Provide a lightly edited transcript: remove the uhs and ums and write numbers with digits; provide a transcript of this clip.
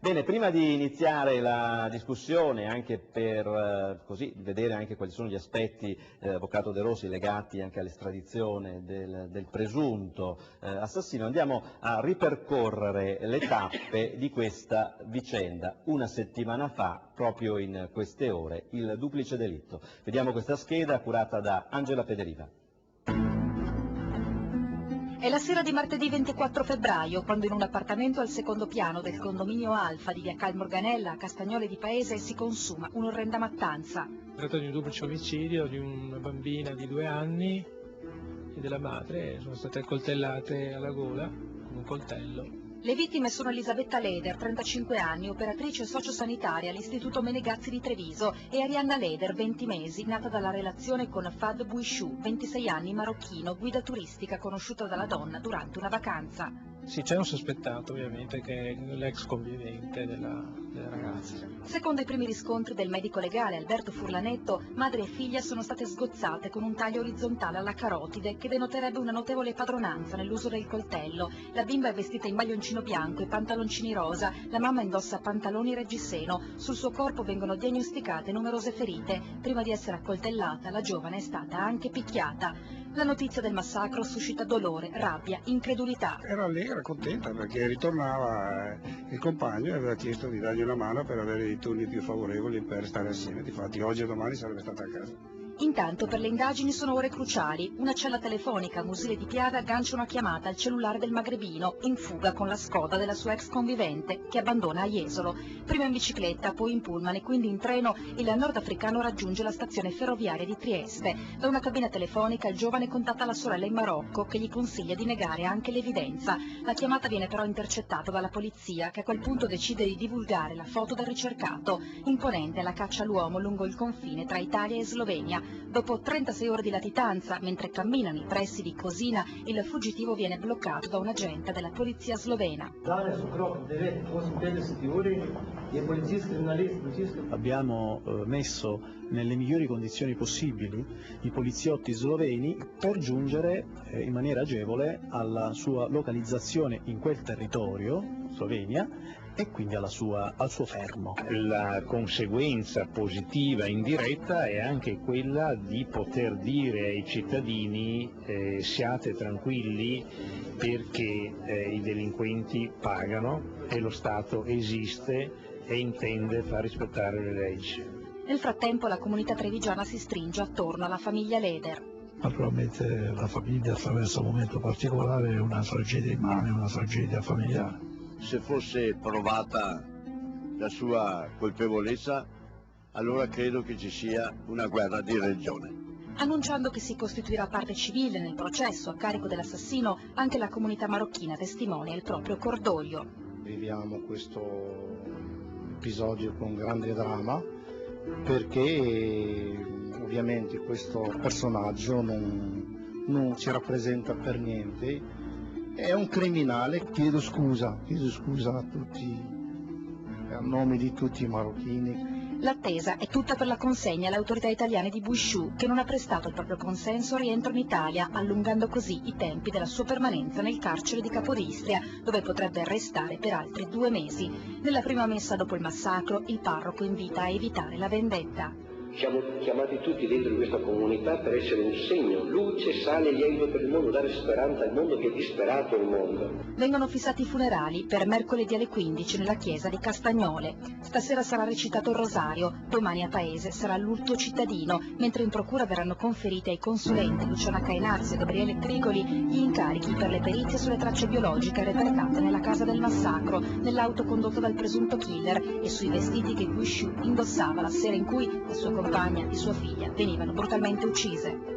Bene, prima di iniziare la discussione, anche per così vedere anche quali sono gli aspetti, Avvocato De Rossi, legati anche all'estradizione del presunto assassino, andiamo a ripercorrere le tappe di questa vicenda. Una settimana fa, proprio in queste ore, il duplice delitto. Vediamo questa scheda curata da Angela Pederiva. È la sera di martedì 24 febbraio, quando in un appartamento al secondo piano del condominio Alfa di via Cal Morganella a Castagnole di Paese si consuma un'orrenda mattanza. Si tratta di un duplice omicidio di una bambina di 2 anni e della madre, sono state accoltellate alla gola con un coltello. Le vittime sono Elisabetta Leder, 35 anni, operatrice sociosanitaria all'Istituto Menegazzi di Treviso, e Arianna Leder, 20 mesi, nata dalla relazione con Fad Bouichou, 26 anni, marocchino, guida turistica conosciuta dalla donna durante una vacanza. Sì, c'è un sospettato ovviamente che è l'ex convivente della ragazza. Secondo i primi riscontri del medico legale Alberto Furlanetto, madre e figlia sono state sgozzate con un taglio orizzontale alla carotide che denoterebbe una notevole padronanza nell'uso del coltello. La bimba è vestita in maglioncino bianco e pantaloncini rosa, la mamma indossa pantaloni reggiseno. Sul suo corpo vengono diagnosticate numerose ferite. Prima di essere accoltellata, la giovane è stata anche picchiata. La notizia del massacro suscita dolore, rabbia, incredulità. Era allegra, contenta, perché ritornava il compagno e aveva chiesto di dargli una mano per avere i turni più favorevoli per stare assieme. Difatti oggi e domani sarebbe stata a casa. Intanto per le indagini sono ore cruciali. Una cella telefonica a Musile di Piave aggancia una chiamata al cellulare del magrebino, in fuga con la Skoda della sua ex convivente, che abbandona a Jesolo. Prima in bicicletta, poi in pullman e quindi in treno, il nordafricano raggiunge la stazione ferroviaria di Trieste. Da una cabina telefonica il giovane contatta la sorella in Marocco, che gli consiglia di negare anche l'evidenza. La chiamata viene però intercettata dalla polizia, che a quel punto decide di divulgare la foto del ricercato. Imponente la caccia all'uomo lungo il confine tra Italia e Slovenia. Dopo 36 ore di latitanza, mentre camminano i pressi di Cosina, il fuggitivo viene bloccato da un agente della polizia slovena. Abbiamo messo nelle migliori condizioni possibili i poliziotti sloveni per giungere in maniera agevole alla sua localizzazione in quel territorio, Slovenia, e quindi al suo fermo. La conseguenza positiva indiretta è anche quella di poter dire ai cittadini siate tranquilli perché i delinquenti pagano e lo Stato esiste e intende far rispettare le leggi. Nel frattempo la comunità trevigiana si stringe attorno alla famiglia Leder. Naturalmente la famiglia attraversa un momento particolare, è una tragedia immane, una tragedia familiare. Se fosse provata la sua colpevolezza, allora credo che ci sia una guerra di religione. Annunciando che si costituirà parte civile nel processo a carico dell'assassino, anche la comunità marocchina testimonia il proprio cordoglio. Viviamo questo episodio con grande dramma perché ovviamente questo personaggio non ci rappresenta per niente. È un criminale. Chiedo scusa a tutti, a nome di tutti i marocchini. L'attesa è tutta per la consegna alle autorità italiane di Bouichou, che non ha prestato il proprio consenso al rientro in Italia, allungando così i tempi della sua permanenza nel carcere di Capodistria, dove potrebbe restare per altri 2 mesi. Nella prima messa dopo il massacro, il parroco invita a evitare la vendetta. Siamo chiamati tutti dentro questa comunità per essere un segno, luce, sale, lievito per il mondo, dare speranza al mondo che è disperato il mondo. Vengono fissati i funerali per mercoledì alle 15 nella chiesa di Castagnole. Stasera sarà recitato il rosario, domani a Paese sarà l'ultimo cittadino, mentre in procura verranno conferiti ai consulenti Luciana Cainarsi e Gabriele Trigoli gli incarichi per le perizie sulle tracce biologiche repertate nella casa del massacro, nell'auto condotta dal presunto killer e sui vestiti che Bouichou indossava la sera in cui la sua compagna e sua figlia venivano brutalmente uccise.